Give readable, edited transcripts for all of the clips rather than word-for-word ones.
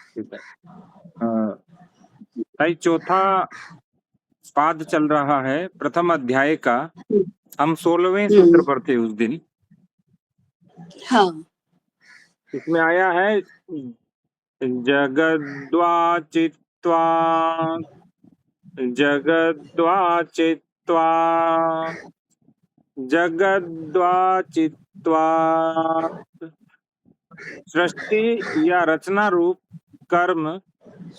ठीक है। भाई चौथा पाद चल रहा है प्रथम अध्याय का। हम 16वें सूत्र पर थे उस दिन। हाँ। इसमें आया है जगद्वा चित्वा जगद्वा चित्वा जगद्वा चित्वा। सृष्टि या रचना रूप कर्म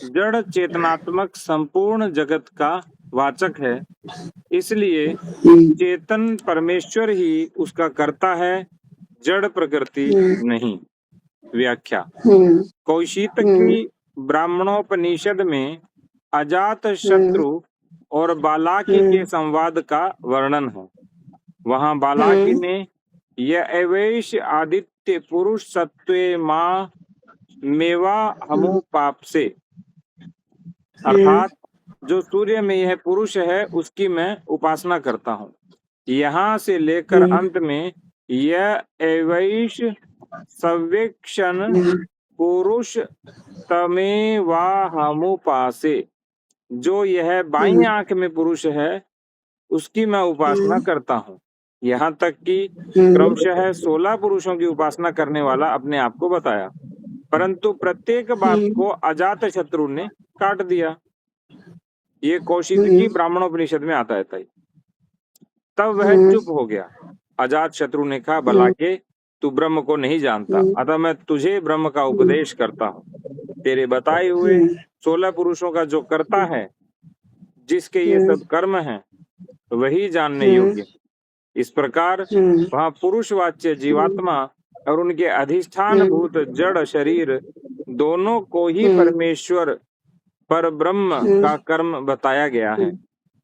जड़ चेतनात्मक संपूर्ण जगत का वाचक है, इसलिए चेतन परमेश्वर ही उसका कर्ता है, जड़ प्रकृति नहीं। व्याख्या। कौशितकी ब्राह्मणोपनिषद में अजात शत्रु और बालाकी के संवाद का वर्णन है। वहां बालाकी ने यह एवैश आदित्य पुरुष सत्वे माँ मेवा हमु पाप से, अर्थात जो सूर्य में यह पुरुष है उसकी मैं उपासना करता हूँ। यहाँ से लेकर अंत में यह एवैश सवेक्षण पुरुष तमेवा हमुपासे, जो यह बाईं आंख में पुरुष है उसकी मैं उपासना करता हूँ। यहाँ तक कि क्रमशः 16 पुरुषों की उपासना करने वाला अपने आप को बताया, परंतु प्रत्येक बात को अजात शत्रु ने काट दिया। ये कौशिकी ब्राह्मणोपनिषद में आता है। तब वह चुप हो गया। अजात शत्रु ने कहा, भलाके तू ब्रह्म को नहीं जानता, अतः मैं तुझे ब्रह्म का उपदेश करता हूँ। तेरे बताए हुए 16 पुरुषों का जो कर्ता है, जिसके ये सब कर्म हैं, वही जानने योग्य। इस प्रकार वहाँ पुरुषवाच्य जीवात्मा और उनके अधिष्ठान भूत जड़ शरीर दोनों को ही परमेश्वर पर ब्रह्म का कर्म बताया गया है।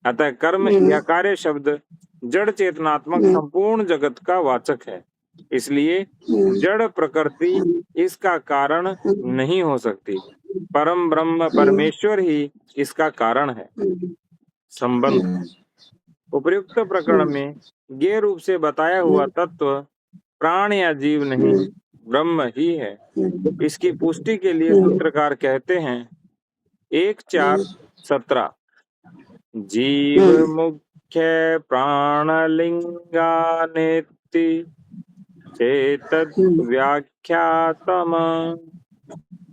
अतः कर्म या कार्य शब्द जड़ चेतनात्मक संपूर्ण जगत का वाचक है, इसलिए जड़ प्रकृति इसका कारण नहीं हो सकती। परम ब्रह्म परमेश्वर ही इसका कारण है। संबंध। उपर्युक्त प्रकरण में ज्ञेय रूप से बताया हुआ तत्व प्राण या जीव नहीं, ब्रह्म ही है। इसकी पुष्टि के लिए सूत्रकार कहते हैं 1:4:17 जीव मुख्य प्राणलिंगानेति चेतद व्याख्यातम।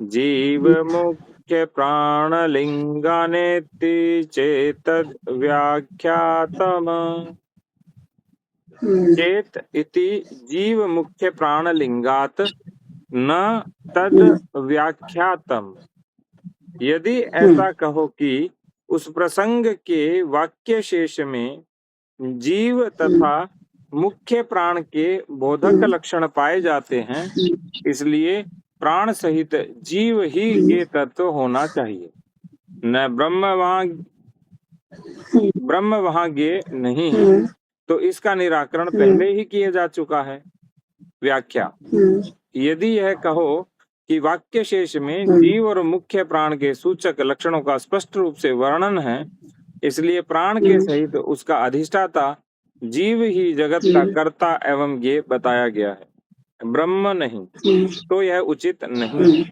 जीव मुख्य प्राणलिंगानेति चेतद व्याख्यातम। चेत इति जीव मुख्य प्राणलिंगात न तद व्याख्यातम। यदि ऐसा कहो कि उस प्रसंग के वाक्य शेष में जीव तथा मुख्य प्राण के बोधक लक्षण पाए जाते हैं, इसलिए प्राण सहित जीव ही ये तत्व होना चाहिए, न ब्रह्म वहां ज्ञेय नहीं है। तो इसका निराकरण पहले ही किया जा चुका है। व्याख्या। यदि यह कहो कि वाक्य शेष में जीव और मुख्य प्राण के सूचक लक्षणों का स्पष्ट रूप से वर्णन है, इसलिए प्राण के सहित उसका अधिष्ठाता जीव ही जगत का कर्ता एवं ज्ञेय बताया गया है, ब्रह्म नहीं, तो यह उचित नहीं,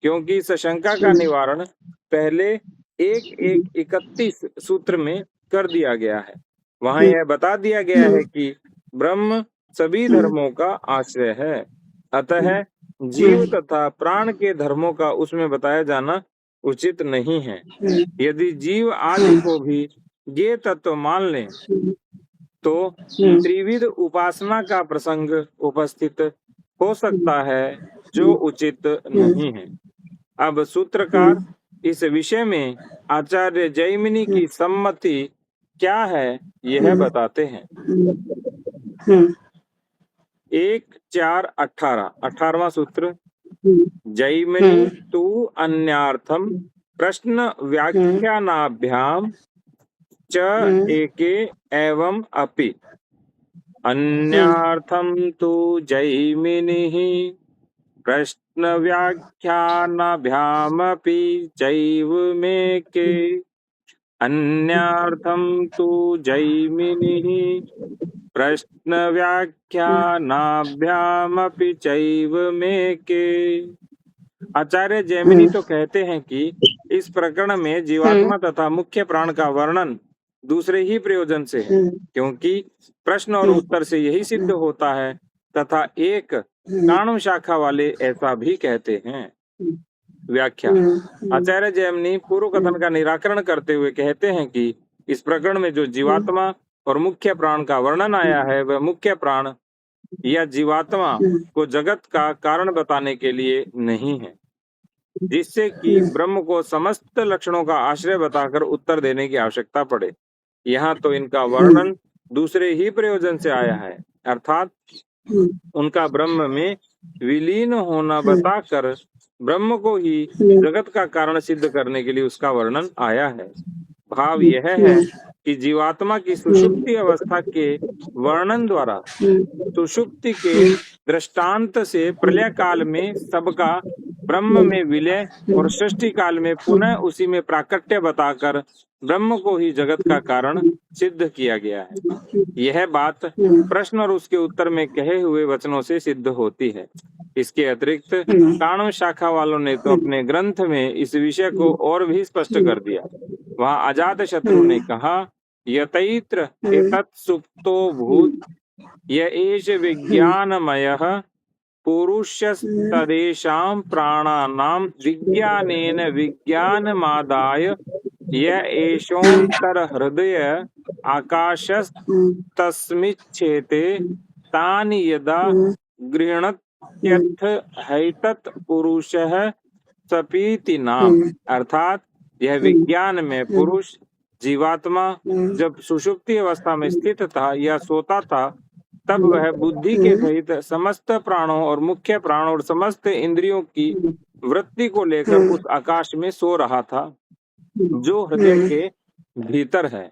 क्योंकि सशंका का निवारण पहले 1:31 सूत्र में कर दिया गया है। वहां यह बता दिया गया है कि ब्रह्म सभी धर्मों का आश्रय है, अतः जीव तथा प्राण के धर्मों का उसमें बताया जाना उचित नहीं है। यदि जीव आदि को भी ये तत्व मान लें तो त्रिविध उपासना का प्रसंग उपस्थित हो सकता है, जो उचित नहीं है। अब सूत्रकार इस विषय में आचार्य जैमिनी की सम्मति क्या है यह बताते हैं। 1:4:18 18वां सूत्र। जैमिनी तु अन्यार्थम प्रश्न व्याख्यानाभ्याम च एके एवं अपि। अन्यार्थम तु जैमिनिः प्रश्न व्याख्यानाभ्यामपि चैवमेके। अन्यार्थम तु जैमिनिः प्रश्न व्याख्यानाभ्यामपि चैवमेके। आचार्य जैमिनी तो कहते हैं कि इस प्रकरण में जीवात्मा तथा मुख्य प्राण का वर्णन दूसरे ही प्रयोजन से है, क्योंकि प्रश्न और उत्तर से यही सिद्ध होता है तथा एक काणु शाखा वाले ऐसा भी कहते हैं। व्याख्या। आचार्य जैमिनी पूर्व कथन का निराकरण करते हुए कहते हैं कि इस प्रकरण में जो जीवात्मा और मुख्य प्राण का वर्णन आया है वह मुख्य प्राण या जीवात्मा को जगत का कारण बताने के लिए नहीं है, जिससे कि ब्रह्म को समस्त लक्षणों का आश्रय बताकर उत्तर देने की आवश्यकता पड़े। यहाँ तो इनका वर्णन दूसरे ही प्रयोजन से आया है, अर्थात उनका ब्रह्म में विलीन होना बताकर ब्रह्म को ही जगत का कारण सिद्ध करने के लिए उसका वर्णन आया है। भाव यह है कि जीवात्मा की सुषुप्ति अवस्था के वर्णन द्वारा सुषुप्ति के दृष्टांत से प्रलय काल में सबका ब्रह्म में विलय और सृष्टि काल में पुनः उसी में प्राकट्य बताकर ब्रह्म को ही जगत का कारण सिद्ध किया गया है। यह बात प्रश्न और उसके उत्तर में कहे हुए वचनों से सिद्ध होती है। इसके अतिरिक्त काणव शाखा वालों ने तो अपने ग्रंथ में इस विषय को और भी स्पष्ट कर दिया। वहाँ अजात शत्रु ने कहा, यतैत्र एतत् सुप्तो भूत य एष विज्ञानमयः पुरुषस्तदेषां प्राणानां विज्ञानेन विज्ञानमादाय य एषोऽन्तर्हृदय आकाशस्तस्मिच्छेते तानि यदा गृह्णत्यथ हैतत् पुरुषः सपीति नाम। अर्थात यह विज्ञान में पुरुष जीवात्मा जब सुषुप्ति अवस्था में स्थित था या सोता था, तब वह बुद्धि के सहित समस्त प्राणों और मुख्य प्राण और समस्त इंद्रियों की वृत्ति को लेकर उस आकाश में सो रहा था जो हृदय के भीतर है।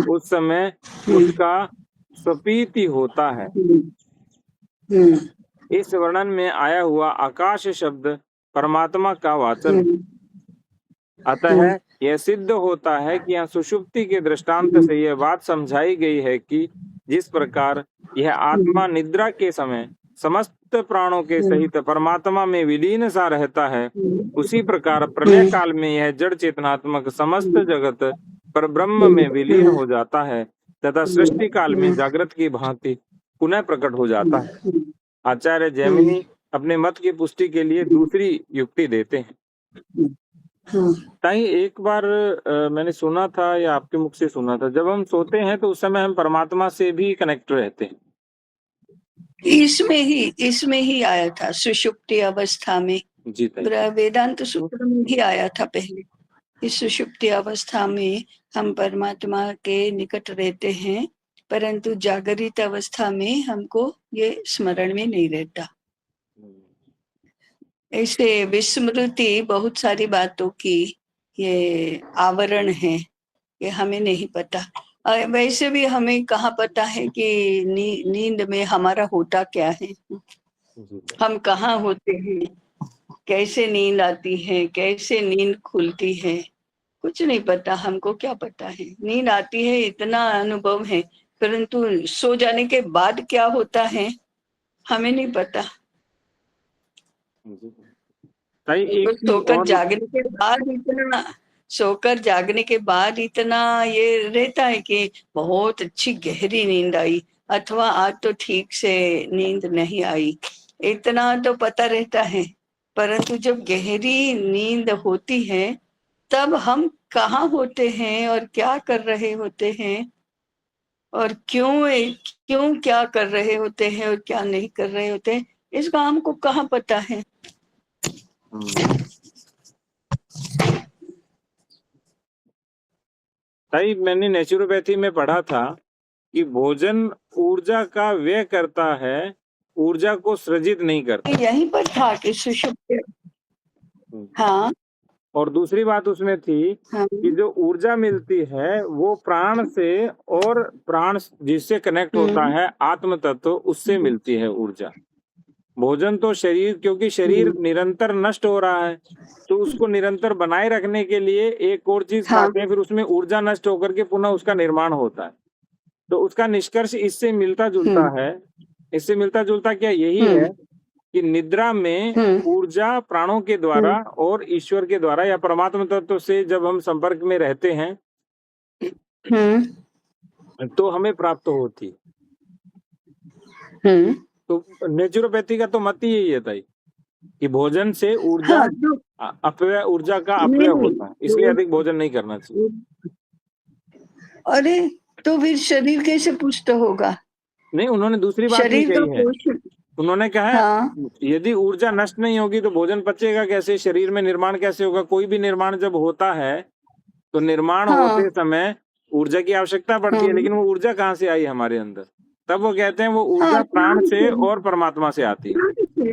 उस समय उसका स्वपीति होता है। इस वर्णन में आया हुआ आकाश शब्द परमात्मा का वाचन है। अतः यह सिद्ध होता है कि यहाँ सुषुप्ति के दृष्टांत से यह बात समझाई गई है कि जिस प्रकार यह आत्मा निद्रा के समय समस्त प्राणों के सहित परमात्मा में विलीन सा रहता है, उसी प्रकार प्रलय काल में यह जड़ चेतनात्मक समस्त जगत पर ब्रह्म में विलीन हो जाता है तथा सृष्टि काल में जागृत की भांति पुनः प्रकट हो जाता है। आचार्य जैमिनी अपने मत की पुष्टि के लिए दूसरी युक्ति देते हैं। ताई एक बार मैंने सुना था या आपके मुख से सुना था, जब हम सोते हैं तो उस समय हम परमात्मा से भी कनेक्ट रहते हैं। इसमें ही आया था सुषुप्ति अवस्था में। जी वेदांत सूत्र में ही आया था पहले। इस सुषुप्ति अवस्था में हम परमात्मा के निकट रहते हैं, परंतु जागृत अवस्था में हमको ये स्मरण में नहीं रहता। ऐसे विस्मृति बहुत सारी बातों की ये आवरण है, ये हमें नहीं पता। वैसे भी हमें कहाँ पता है कि नींद में हमारा होता क्या है, हम कहाँ होते हैं, कैसे नींद आती है, कैसे नींद खुलती है, कुछ नहीं पता। हमको क्या पता है, नींद आती है इतना अनुभव है, परंतु सो जाने के बाद क्या होता है हमें नहीं पता। सोकर जागने के बाद इतना ये रहता है कि बहुत अच्छी गहरी नींद आई, अथवा आज तो ठीक से नींद नहीं आई, इतना तो पता रहता है। परंतु जब गहरी नींद होती है तब हम कहाँ होते हैं और क्या कर रहे होते हैं और क्यों क्या कर रहे होते हैं और क्या नहीं कर रहे होते हैं, इसका हमको कहाँ पता है। ताई मैंने नेचुरोपैथी में पढ़ा था कि भोजन ऊर्जा का व्यय करता है, ऊर्जा को सृजित नहीं करता। यहीं पर था कि सुषुप्ति। हाँ, और दूसरी बात उसमें थी कि जो ऊर्जा मिलती है वो प्राण से, और प्राण जिससे कनेक्ट होता है आत्म तत्व, उससे मिलती है ऊर्जा। भोजन तो शरीर, क्योंकि शरीर निरंतर नष्ट हो रहा है तो उसको निरंतर बनाए रखने के लिए एक और चीज खाते हैं, फिर उसमें ऊर्जा नष्ट होकर के पुनः उसका निर्माण होता है। तो उसका निष्कर्ष इससे मिलता जुलता है। इससे मिलता जुलता क्या यही है कि निद्रा में हम्म ऊर्जा प्राणों के द्वारा और ईश्वर के द्वारा या परमात्मा तत्व से जब हम संपर्क में रहते हैं हम्म तो हमें प्राप्त होती। हम्म तो नेचुरोपैथी का तो मत ही यही है ताई कि भोजन से ऊर्जा हाँ तो अपव्यय, ऊर्जा का अपव्यय नहीं होता है, इसलिए अधिक भोजन नहीं करना चाहिए। अरे तो फिर शरीर कैसे पुष्ट होगा? नहीं, उन्होंने दूसरी बात भी शरीर का कही है। पोषण। उन्होंने कहा है हाँ यदि ऊर्जा नष्ट नहीं होगी तो भोजन पचेगा कैसे, शरीर में निर्माण कैसे होगा? कोई भी निर्माण जब होता है तो निर्माण होते हाँ समय ऊर्जा की आवश्यकता पड़ती है, हाँ लेकिन वो ऊर्जा कहाँ से आई हमारे अंदर? तब वो कहते हैं वो हाँ ऊर्जा प्राण प्राण से से। और परमात्मा से आती है। प्राण से।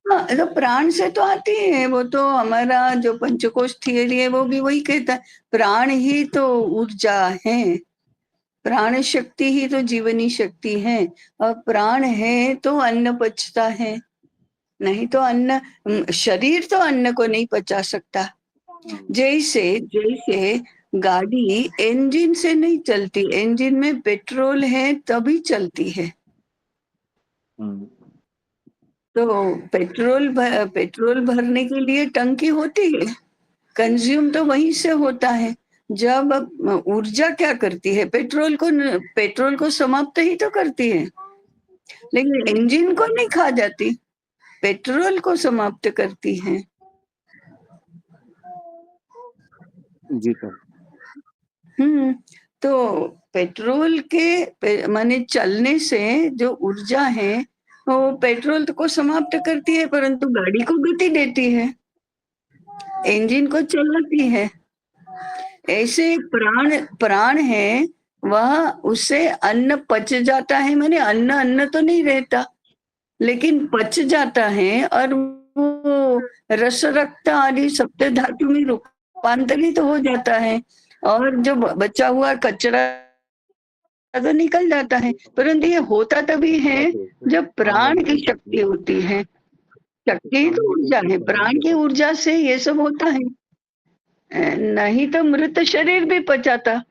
हाँ तो प्राण से तो आती है, वो तो हमारा जो पंचकोश थियरी है वो भी वही कहता है, प्राण ही तो ऊर्जा है, प्राण शक्ति ही तो जीवनी शक्ति है। और प्राण है तो अन्न पचता है, नहीं तो अन्न शरीर तो अन्न को नहीं पचा सकता। जैसे जैसे गाड़ी इंजन से नहीं चलती, इंजन में पेट्रोल है तभी चलती है। हम्म, तो पेट्रोल भरने के लिए टंकी होती है, कंज्यूम तो वहीं से होता है। जब ऊर्जा क्या करती है, पेट्रोल को समाप्त ही तो करती है, लेकिन इंजन को नहीं खा जाती, पेट्रोल को समाप्त करती है। जी सर। हम्म तो पेट्रोल के माने चलने से जो ऊर्जा है वो पेट्रोल को समाप्त करती है, परंतु गाड़ी को गति देती है, इंजन को चलाती है। ऐसे प्राण प्राण है, वह उससे अन्न पच जाता है, माने अन्न अन्न तो नहीं रहता लेकिन पच जाता है और वो रस रक्त आदि सप्त धातु में रूपांतरित हो जाता है, और जो बचा हुआ कचरा तो निकल जाता है। परंतु ये होता तभी है जब प्राण की शक्ति होती है, शक्ति तो ऊर्जा है, प्राण की ऊर्जा से ये सब होता है। नहीं तो मृत शरीर भी पचाता,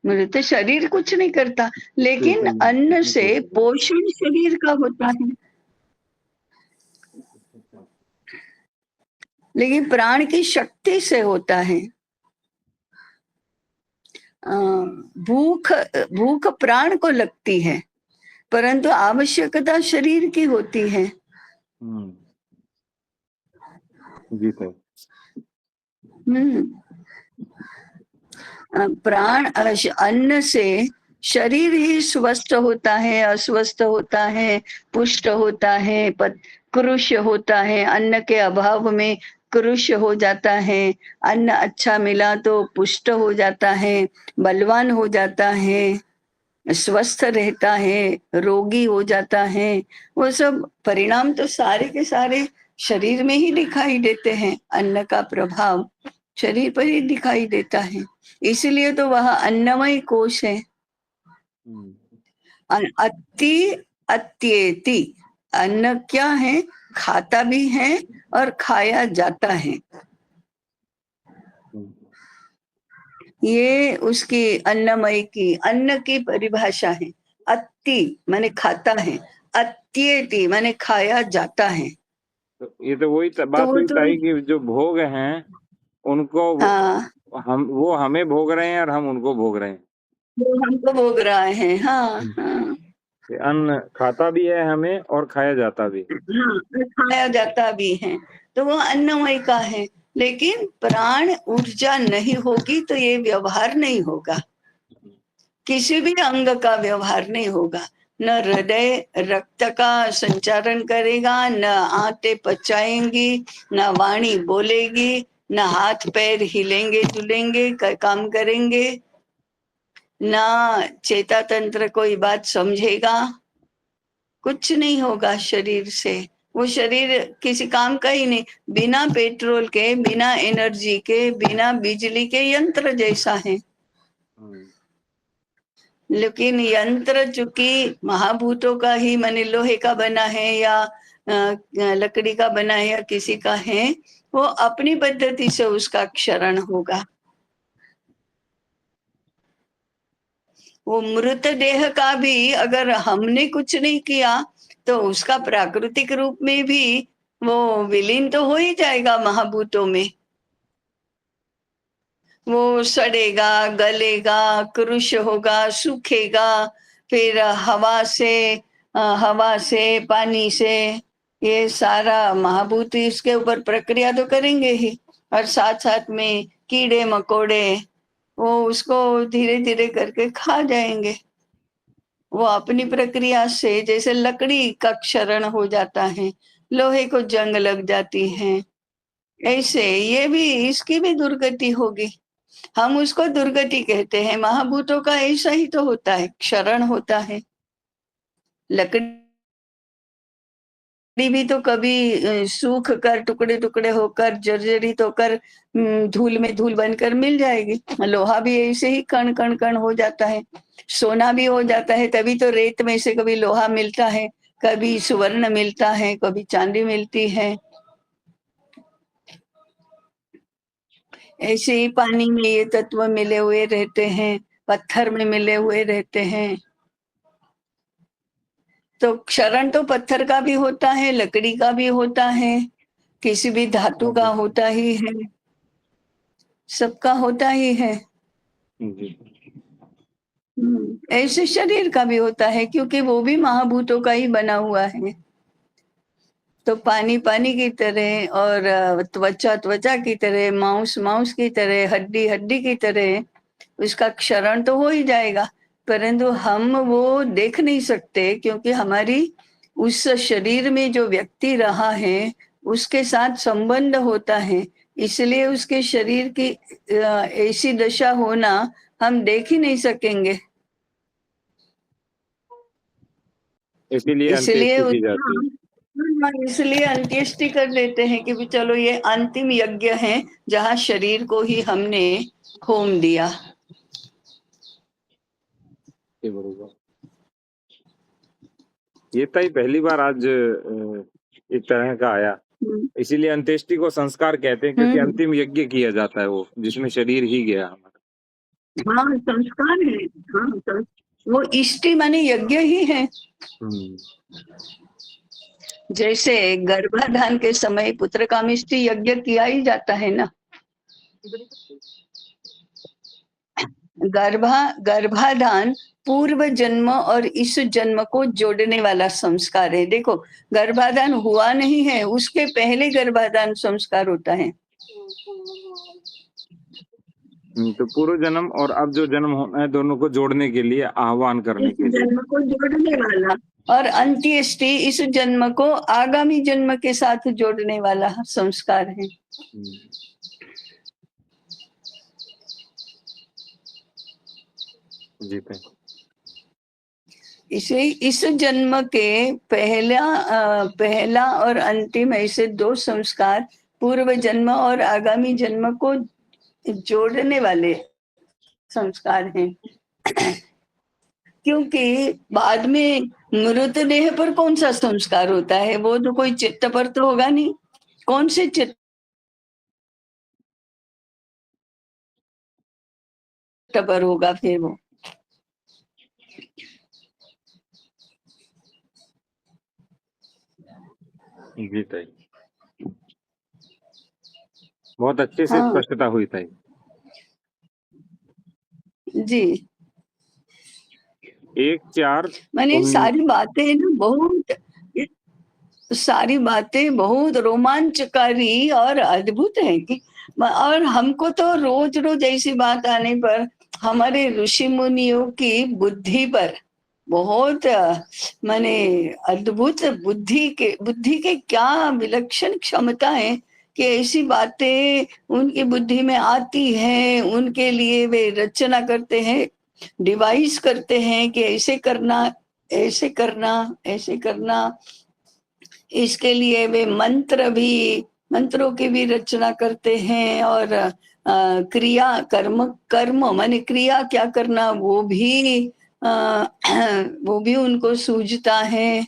मृत शरीर कुछ नहीं करता, लेकिन अन्न से पोषण शरीर का होता है, लेकिन प्राण की शक्ति से होता है। अ, भूख भूख प्राण को लगती है, परंतु आवश्यकता शरीर की होती है। जी सर। हम्म प्राण अन्न से शरीर ही स्वस्थ होता है, अस्वस्थ होता है, पुष्ट होता है, कृश होता है, अन्न के अभाव में कृश हो जाता है, अन्न अच्छा मिला तो पुष्ट हो जाता है, बलवान हो जाता है, स्वस्थ रहता है, रोगी हो जाता है। वो सब परिणाम तो सारे के सारे शरीर में ही दिखाई देते हैं, अन्न का प्रभाव शरीर पर ही दिखाई देता है, इसलिए तो वह अन्नमय कोश है। अति अत्येति, अन्न क्या है, खाता भी है और खाया जाता है, ये उसकी अन्नमय की अन्न की परिभाषा है। अति माने खाता है, अत्येति माने खाया जाता है। तो ये तो वही तो बात वो हुई तो ताई कि जो भोग हैं उनको हाँ वो हमें भोग रहे हैं और हम उनको भोग रहे हैं। वो हमको भोग रहा है। हाँ हाँ कि अन्न खाता भी है हमें और खाया जाता भी। हाँ खाया जाता भी है, तो वो अन्नमय का है। लेकिन प्राण ऊर्जा नहीं होगी तो ये व्यवहार नहीं होगा, किसी भी अंग का व्यवहार नहीं होगा। न हृदय रक्त का संचारण करेगा, न आंतें पचाएंगी, न वाणी बोलेगी, न हाथ पैर हिलेंगे डुलेंगे काम करेंगे, न चेता तंत्र कोई बात समझेगा, कुछ नहीं होगा शरीर से। वो शरीर किसी काम का ही नहीं, बिना पेट्रोल के, बिना एनर्जी के, बिना बिजली के यंत्र जैसा है। लेकिन यंत्र चूंकि महाभूतों का ही माने लोहे का बना है या लकड़ी का बना है या किसी का है, वो अपनी पद्धति से उसका क्षरण होगा। वो मृत देह का भी अगर हमने कुछ नहीं किया तो उसका प्राकृतिक रूप में भी वो विलीन तो हो ही जाएगा महाभूतों में। वो सड़ेगा, गलेगा, कृश होगा, सूखेगा, फिर हवा से, पानी से, ये सारा महाभूत इसके ऊपर प्रक्रिया तो करेंगे ही, और साथ साथ में कीड़े मकोड़े वो उसको धीरे धीरे करके खा जाएंगे। वो अपनी प्रक्रिया से, जैसे लकड़ी का क्षरण हो जाता है, लोहे को जंग लग जाती है, ऐसे ये भी, इसकी भी दुर्गति होगी। हम उसको दुर्गति कहते हैं। महाभूतों का ऐसा ही तो होता है, क्षरण होता है। लकड़ी भी तो कभी सूख कर, टुकड़े टुकड़े होकर, जर्जरित होकर धूल में धूल बनकर मिल जाएगी। लोहा भी ऐसे ही कण कण कण हो जाता है, सोना भी हो जाता है। तभी तो रेत में से कभी लोहा मिलता है, कभी सुवर्ण मिलता है, कभी चांदी मिलती है। ऐसे ही पानी में ये तत्व मिले हुए रहते हैं, पत्थर में मिले हुए रहते हैं। तो क्षरण तो पत्थर का भी होता है, लकड़ी का भी होता है, किसी भी धातु का होता ही है, सबका होता ही है। जी। ऐसे शरीर का भी होता है, क्योंकि वो भी महाभूतों का ही बना हुआ है। तो पानी पानी की तरह, और त्वचा त्वचा की तरह, मांस मांस की तरह, हड्डी हड्डी की तरह उसका क्षरण तो हो ही जाएगा, परंतु हम वो देख नहीं सकते, क्योंकि हमारी उस शरीर में जो व्यक्ति रहा है उसके साथ संबंध होता है, इसलिए उसके शरीर की ऐसी दशा होना हम देख ही नहीं सकेंगे। इसीलिए इसलिए अंत्येष्टि की जाती है। इसलिए अंत्येष्टि कर देते हैं कि भी चलो ये अंतिम यज्ञ है, जहाँ शरीर को ही हमने होम दिया। ये बरोबर। ये तो ही पहली बार आज इस तरह का आया। इसीलिए अंत्येष्टि को संस्कार कहते हैं, क्योंकि अंतिम यज्ञ किया जाता है वो, जिसमें शरीर ही गया हमारा। हाँ, संस्कार है। हाँ, वो इष्टि माने यज्ञ ही है। जैसे गर्भाधान के समय पुत्र कामिष्टि यज्ञ किया ही जाता है ना। गर्भाधान पूर्व जन्म और इस जन्म को जोड़ने वाला संस्कार है। देखो, गर्भाधान हुआ नहीं है, उसके पहले गर्भाधान संस्कार होता है। तो पूर्व जन्म और अब जो जन्म होना है, दोनों को जोड़ने के लिए, आह्वान करने के लिए, जन्म को जोड़ने वाला, और अंत्येष्टि इस जन्म को आगामी जन्म के साथ जोड़ने वाला संस्कार है। जी। इसे इस जन्म के पहला और अंतिम ऐसे दो संस्कार पूर्व जन्म और आगामी जन्म को जोड़ने वाले संस्कार हैं। क्योंकि बाद में मृतदेह पर कौन सा संस्कार होता है? वो तो कोई चित्त पर तो होगा नहीं। कौन से चित्त पर होगा फिर वो? जी ताई, बहुत अच्छे से हाँ स्पष्टता हुई ताई। जी, 1/4 मैंने सारी बातें ना सारी बातें बहुत रोमांचकारी और अद्भुत है कि, और हमको तो रोज रोज ऐसी बात आने पर हमारे ऋषि मुनियों की बुद्धि पर बहुत माने अद्भुत बुद्धि के क्या विलक्षण क्षमता है कि ऐसी बातें उनकी बुद्धि में आती है, उनके लिए वे रचना करते हैं, डिवाइस करते हैं कि ऐसे करना, ऐसे करना, ऐसे करना। इसके लिए वे मंत्रों की भी रचना करते हैं, और क्रिया कर्म कर्म माने क्रिया क्या करना वो भी उनको सूझता है।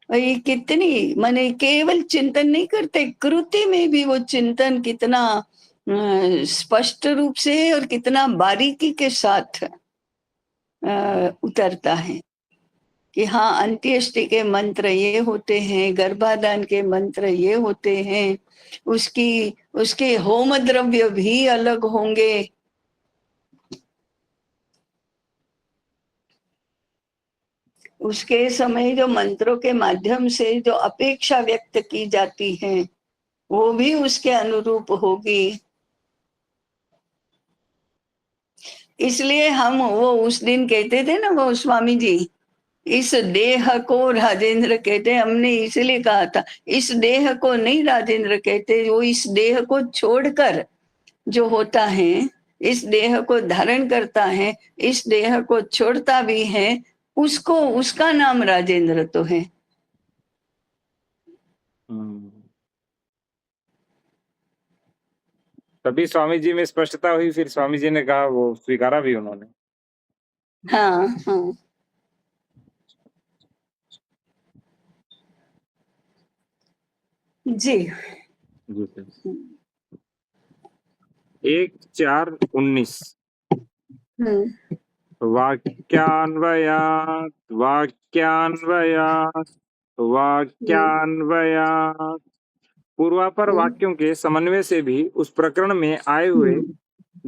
और ये कितनी माने केवल चिंतन नहीं करते, कृति में भी वो चिंतन कितना स्पष्ट रूप से और कितना बारीकी के साथ उतरता है। कि हाँ अंत्येष्टि के मंत्र ये होते हैं, गर्भाधान के मंत्र ये होते हैं, उसके होम द्रव्य भी अलग होंगे। उसके समय जो मंत्रों के माध्यम से जो अपेक्षा व्यक्त की जाती है वो भी उसके अनुरूप होगी। इसलिए हम वो उस दिन कहते थे ना, वो स्वामी जी, इस देह को राजेंद्र कहते, हमने इसलिए कहा था इस देह को नहीं राजेंद्र कहते, वो इस देह को छोड़कर जो होता है, इस देह को धारण करता है, इस देह को छोड़ता भी है, उसको उसका नाम राजेंद्र तो है। तभी स्वामी जी में स्पष्टता हुई, फिर स्वामी जी ने कहा, वो स्वीकारा भी उन्होंने। हाँ हाँ जी। जी सर। 1/4/19 वाक्यान्वयात् वाक्यान्वयात् वाक्यान्वयात्। पूर्वापर वाक्यों के समन्वय से भी उस प्रकरण में आए हुए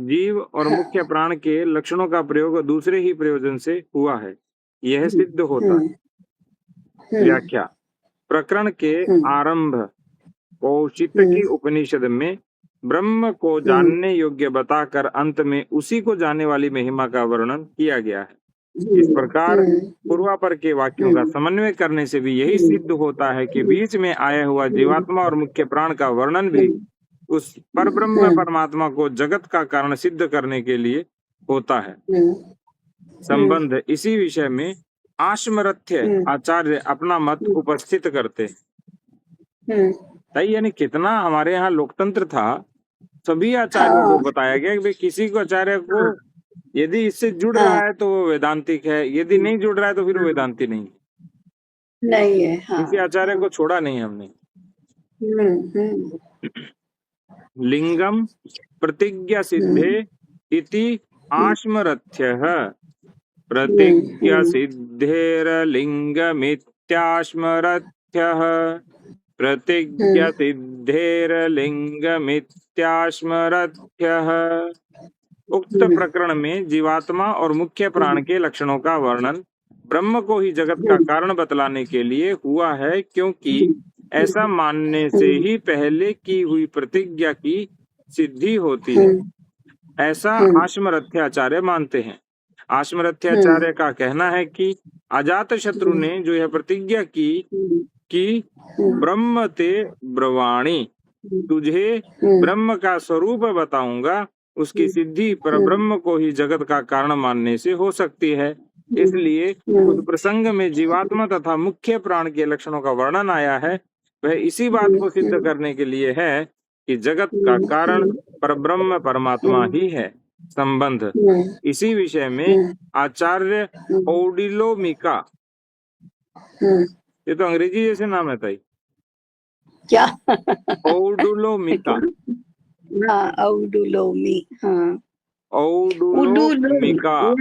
जीव और मुख्य प्राण के लक्षणों का प्रयोग दूसरे ही प्रयोजन से हुआ है, यह सिद्ध होता है। व्याख्या। प्रकरण के आरंभ कौशितकी उपनिषद में ब्रह्म को जानने योग्य बताकर अंत में उसी को जानने वाली महिमा का वर्णन किया गया है। इस प्रकार पूर्वापर के वाक्यों का समन्वय करने से भी यही सिद्ध होता है कि बीच में आया हुआ जीवात्मा और मुख्य प्राण का वर्णन भी उस परब्रह्म परमात्मा को जगत का कारण सिद्ध करने के लिए होता है। संबंध। इसी विषय में आश्मरथ्य आचार्य अपना मत उपस्थित करते हैं। यानी कितना हमारे यहाँ लोकतंत्र था, सभी आचार्यों को बताया गया कि भाई किसी को आचार्य को यदि इससे जुड़ रहा है तो वो वेदांतिक है, यदि नहीं जुड़ रहा है तो फिर वो वेदांति नहीं है। किसी आचार्य को छोड़ा नहीं हमने। लिंगम प्रतिज्ञा सिद्धे इति आश्मरथ्यः प्रतिज्ञा सिद्धेर लिंगमित्याश्मरथ्यः प्रतिज्ञा सिद्धेर लिंगमित्याश्मरथ्यः। उक्त प्रकरण में जीवात्मा और मुख्य प्राण के लक्षणों का वर्णन ब्रह्म को ही जगत का कारण बतलाने के लिए हुआ है, क्योंकि ऐसा मानने से ही पहले की हुई प्रतिज्ञा की सिद्धि होती है, ऐसा आश्मरथ्याचार्य मानते हैं। आश्मरथ्याचार्य का कहना है कि अजात शत्रु ने जो यह प्रतिज्ञा की कि ब्रह्म ते ब्रवाणी, तुझे ब्रह्म का स्वरूप बताऊंगा, उसकी सिद्धि पर ब्रह्म को ही जगत का कारण मानने से हो सकती है। इसलिए उस प्रसंग में जीवात्मा तथा मुख्य प्राण के लक्षणों का वर्णन आया है, वह इसी बात को सिद्ध करने के लिए है कि जगत का कारण परब्रह्म परमात्मा ही है। संबंध। इसी विषय में आचार्य औडिलोमिका, ये तो अंग्रेजी जैसे नाम है ताई, क्या? औडुलोमिका। औडुलोमी, हाँ औडुलोमिका।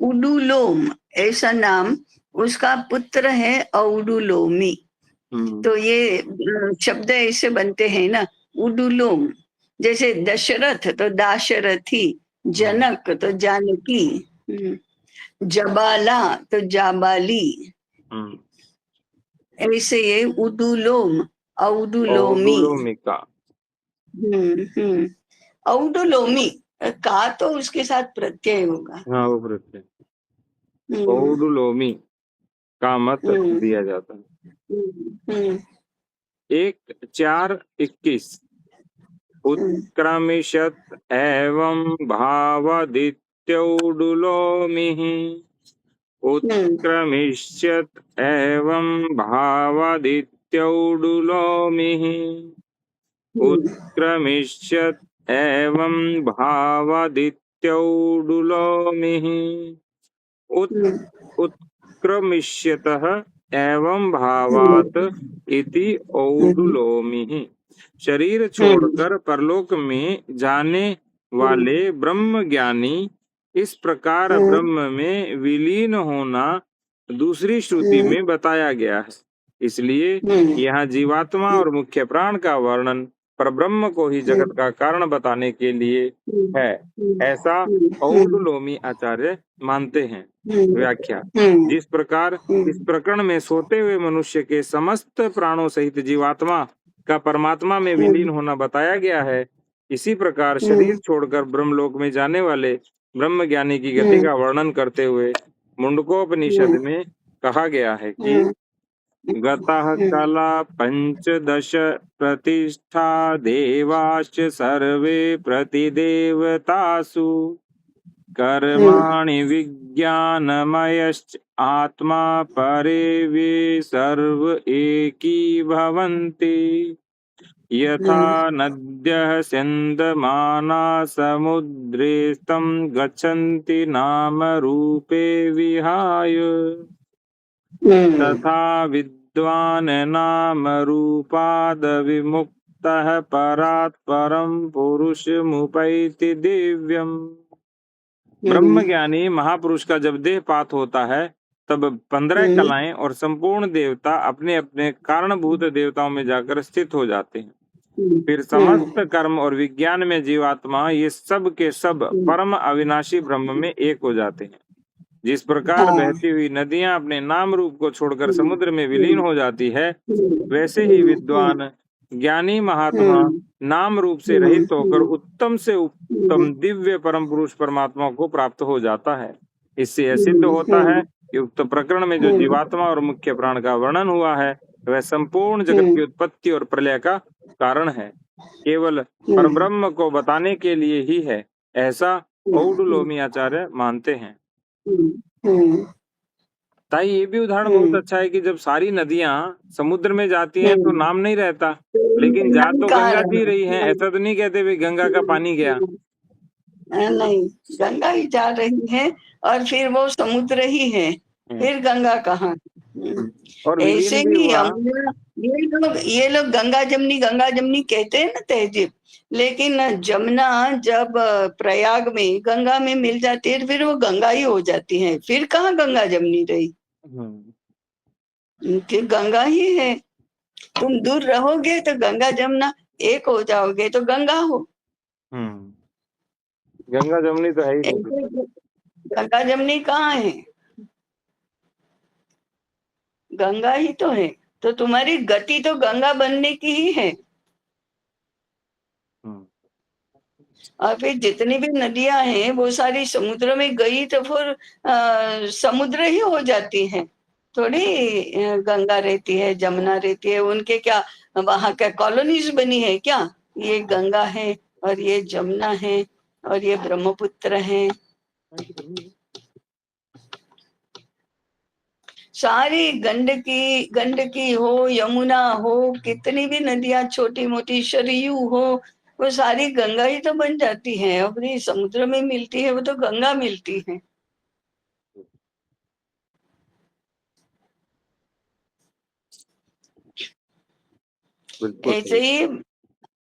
उडुलोम ऐसा नाम उसका पुत्र है औडुलोमी। तो ये शब्द ऐसे बनते हैं ना, उडुलोम। जैसे दशरथ तो दाशरथी, जनक तो जानकी, जबाला तो जाबाली, ऐसे ये उडुलोम औडुलोमी। औडुलोमी का तो उसके साथ प्रत्यय होगा। हाँ वो प्रत्यय औडुलोमी का मत दिया जाता है। 1/4/21 उत्क्रमिष्यत एवं भावदित्यौडुलोमिः उत्क्रमिष्यत एवं भावदित्यौडुलोमिः उत्क्रमिष्यत एवं भावदित्यौडुलोमिः उत्क्रमिष्यतः एवं भावात् इति औडुलोमिः। शरीर छोड़कर परलोक में जाने वाले ब्रह्म ज्ञानी इस प्रकार ब्रह्म में विलीन होना दूसरी श्रुति में बताया गया है। इसलिए यहाँ जीवात्मा और मुख्य प्राण का वर्णन परब्रह्म को ही जगत का कारण बताने के लिए है, ऐसा औडुलोमी आचार्य मानते हैं। व्याख्या: जिस प्रकार इस प्रकरण में सोते हुए मनुष्य के समस्त प्राणों सहित जीवात्मा का परमात्मा में विलीन होना बताया गया है, इसी प्रकार शरीर छोड़कर ब्रह्मलोक में जाने वाले ब्रह्म ज्ञानी की गति का वर्णन करते हुए मुंडकोपनिषद में कहा गया है कि गतः कला पंचदश प्रतिष्ठा देवाश्च सर्वे प्रतिदेवतासु कर्माणि विज्ञानमयश्च आत्मा परे वे सर्व एकी भवन्ति यथा नद्यः स्यन्दमाना समुद्रेस्तं गच्छन्ति नाम रूपे विहाय तथा विद्वान् नाम रूपाद विमुक्तः परात् परं पुरुषमुपैति दिव्यम्। ब्रह्मज्ञानी महापुरुष का जब देहपात होता है तब 15 कलाएं और संपूर्ण देवता अपने अपने कारणभूत देवताओं में जाकर स्थित हो जाते हैं। फिर समस्त कर्म और विज्ञान में जीवात्मा ये सब के सब परम अविनाशी ब्रह्म में एक हो जाते हैं। जिस प्रकार बहती हुई नदियां अपने नाम रूप को छोड़कर समुद्र में विलीन हो जाती है, वैसे ही विद्वान ज्ञानी महात्मा नाम रूप से रहित होकर उत्तम से उत्तम दिव्य परम पुरुष परमात्मा को प्राप्त हो जाता है। इससे यह सिद्ध होता है कि उक्त प्रकरण में जो जीवात्मा और मुख्य प्राण का वर्णन हुआ है वह संपूर्ण जगत की उत्पत्ति और प्रलय का कारण है, केवल परब्रह्म को बताने के लिए ही है, ऐसा औडुलोमी आचार्य मानते हैं। ताई ये भी उदाहरण बहुत अच्छा है कि जब सारी नदियां समुद्र में जाती हैं तो नाम नहीं रहता, लेकिन जा तो गंगा जी रही हैं, ऐसा तो नहीं कहते भाई गंगा का पानी गया। नहीं, गंगा ही जा रही है और फिर वो समुद्र ही है, फिर गंगा कहाँ। और ऐसे विलीन भी ही हुआ। यमुना, ये लोग गंगा जमनी कहते हैं ना तहजीब, लेकिन जमुना जब प्रयाग में गंगा में मिल जाती है फिर वो गंगा ही हो जाती है, फिर कहाँ गंगा जमनी रही, फिर गंगा ही है। तुम दूर रहोगे तो गंगा जमुना एक हो जाओगे तो गंगा हो। गंगा जमनी तो है ही नहीं। गंगा जमनी कहाँ है, गंगा ही तो है। तो तुम्हारी गति तो गंगा बनने की ही है। और फिर जितनी भी नदियां हैं वो सारी समुद्र में गई तो फिर समुद्र ही हो जाती है, थोड़ी गंगा रहती है, जमुना रहती है। उनके क्या वहां क्या कॉलोनीज बनी है क्या? ये गंगा है और ये जमुना है और ये ब्रह्मपुत्र है। सारी गंडकी हो, यमुना हो, कितनी भी नदियां छोटी मोटी, सरयू हो, वो सारी गंगा ही तो बन जाती है। अपनी समुद्र में मिलती है वो तो गंगा मिलती है।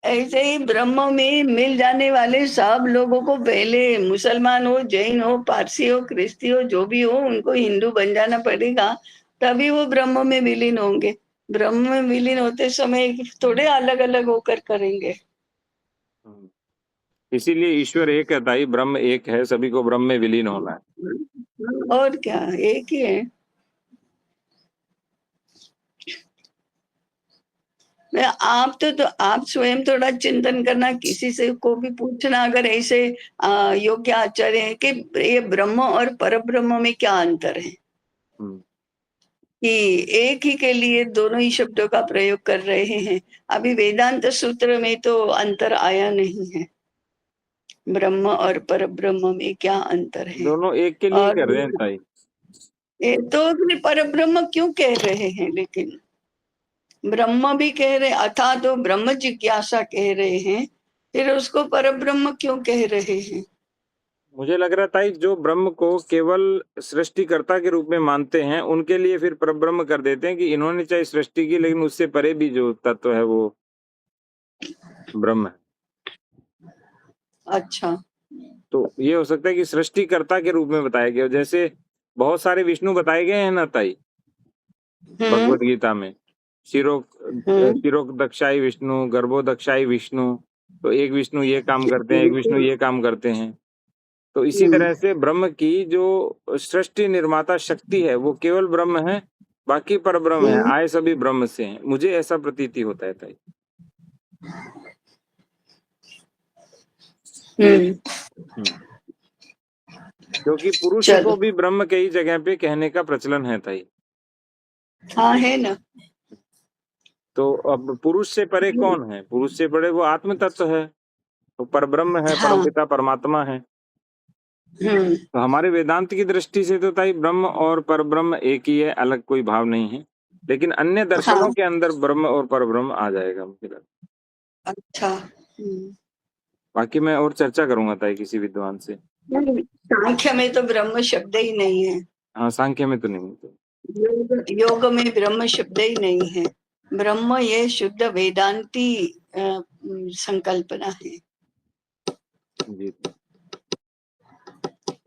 ऐसे ही ब्रह्म में मिल जाने वाले सब लोगों को, पहले मुसलमान हो, जैन हो, पारसी हो, ख्रिस्ती हो, जो भी हो, उनको हिंदू बन जाना पड़ेगा, तभी वो ब्रह्म में विलीन होंगे। ब्रह्म में विलीन होते समय थोड़े अलग अलग होकर करेंगे। इसीलिए ईश्वर एक है ताई, ब्रह्म एक है, सभी को ब्रह्म में विलीन होना है। और क्या, एक ही है। तो आप स्वयं थोड़ा चिंतन करना, किसी से को भी पूछना अगर ऐसे योग्य आचार्य है कि ये ब्रह्म और परब्रह्म में क्या अंतर है, कि एक ही के लिए दोनों ही शब्दों का प्रयोग कर रहे हैं। अभी वेदांत सूत्र में तो अंतर आया नहीं है, ब्रह्म और परब्रह्म में क्या अंतर है। दोनों एक के लिए और कर रहे हैं ताई। तो फिर परब्रह्म क्यों कह रहे हैं, लेकिन ब्रह्म भी कह रहे, अथा तो ब्रह्म जिज्ञासा कह रहे हैं, फिर उसको परब्रह्म क्यों कह रहे हैं? मुझे लग रहा था जो ब्रह्म को केवल सृष्टिकर्ता के रूप में मानते हैं उनके लिए फिर परब्रह्म कर देते हैं कि इन्होंने चाहे सृष्टि की, लेकिन उससे परे भी जो तत्व है वो ब्रह्म है। अच्छा, तो ये हो सकता है कि सृष्टिकर्ता के रूप में बताया गया, जैसे बहुत सारे विष्णु बताए गए हैं ना ताई भगवत गीता में। शिरोदक्षाई विष्णु, गर्भोदक्षाई विष्णु। तो एक विष्णु ये काम करते हैं, एक विष्णु ये काम करते हैं। तो इसी तरह से ब्रह्म की जो सृष्टि निर्माता शक्ति है वो केवल ब्रह्म है, बाकी पर ब्रह्म है, आए सभी ब्रह्म से हैं। मुझे ऐसा प्रतीति होता है ताई। क्योंकि पुरुष को भी ब्रह्म कई जगह पे कहने का प्रचलन है ताई। हाँ है ना। तो अब पुरुष से परे कौन है? पुरुष से परे वो आत्म तत्व है, तो परब्रह्म है, हाँ। परमपिता परमात्मा है। तो हमारे वेदांत की दृष्टि से तो ताई ब्रह्म और परब्रह्म एक ही है, अलग कोई भाव नहीं है। लेकिन अन्य दर्शनों के अंदर ब्रह्म और परब्रह्म आ जाएगा मुझे लगता। अच्छा। बाकी मैं और चर्चा करूंगा ताई किसी विद्वान से। सांख्य में तो ब्रह्म शब्द ही नहीं है। हाँ, सांख्य में तो नहीं है। योग में ब्रह्म शब्द ही नहीं है। ब्रह्म ये शुद्ध वेदांती संकल्पना है। जी।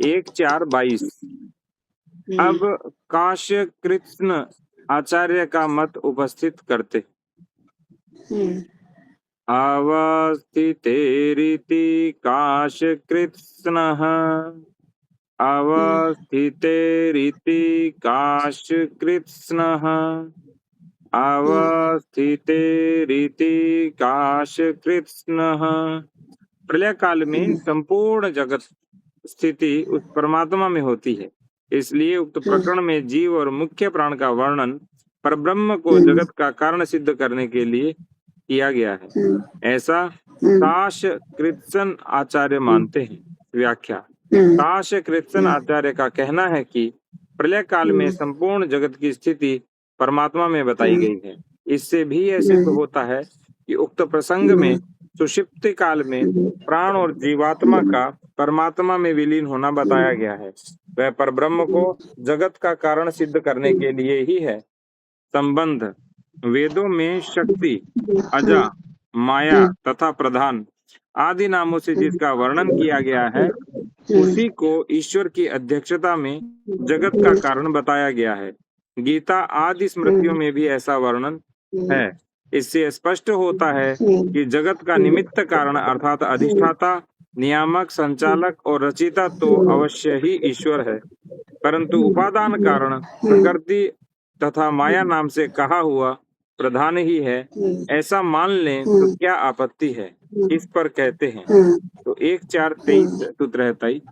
1:4:22। अब काश्य कृष्ण आचार्य का मत उपस्थित करते। अवस्थितेरिति काश्य कृत्स्नः, अवस्थितेरिति काश्य कृत्स्नः, अवस्थितेरिति काश्य कृत्स्नः। प्रलय काल में संपूर्ण जगत स्थिति उस परमात्मा में होती है। इसलिए उक्त प्रकरण में जीव और मुख्य प्राण का वर्णन परब्रह्म को जगत का कारण सिद्ध करने के लिए किया गया है, ऐसा काश कृत्सन आचार्य मानते हैं। व्याख्या। काश कृत्सन आचार्य का कहना है कि प्रलय काल में संपूर्ण जगत की स्थिति परमात्मा में बताई गई है। इससे भी यह सिद्ध होता है कि उक्त प्रसंग में सुषुप्ति काल में प्राण और जीवात्मा का परमात्मा में विलीन होना बताया गया है। वह परब्रह्म को जगत का कारण सिद्ध करने के लिए ही है। संबंध। वेदों में शक्ति, अजा, माया तथा प्रधान आदि नामों से जिसका वर्णन किया गया है, उसी को ईश्वर की अध्यक्षता में जगत का कारण बताया गया है। गीता आदि स्मृतियों में भी ऐसा वर्णन है। इससे स्पष्ट होता है कि जगत का निमित्त कारण अर्थात अधिष्ठाता, नियामक, संचालक और रचिता तो अवश्य ही ईश्वर है, परंतु उपादान कारण प्रकृति तथा माया नाम से कहा हुआ प्रधान ही है। ऐसा मान लें तो क्या आपत्ति है? इस पर कहते हैं। तो 1:4:23 सूत्र है ताई।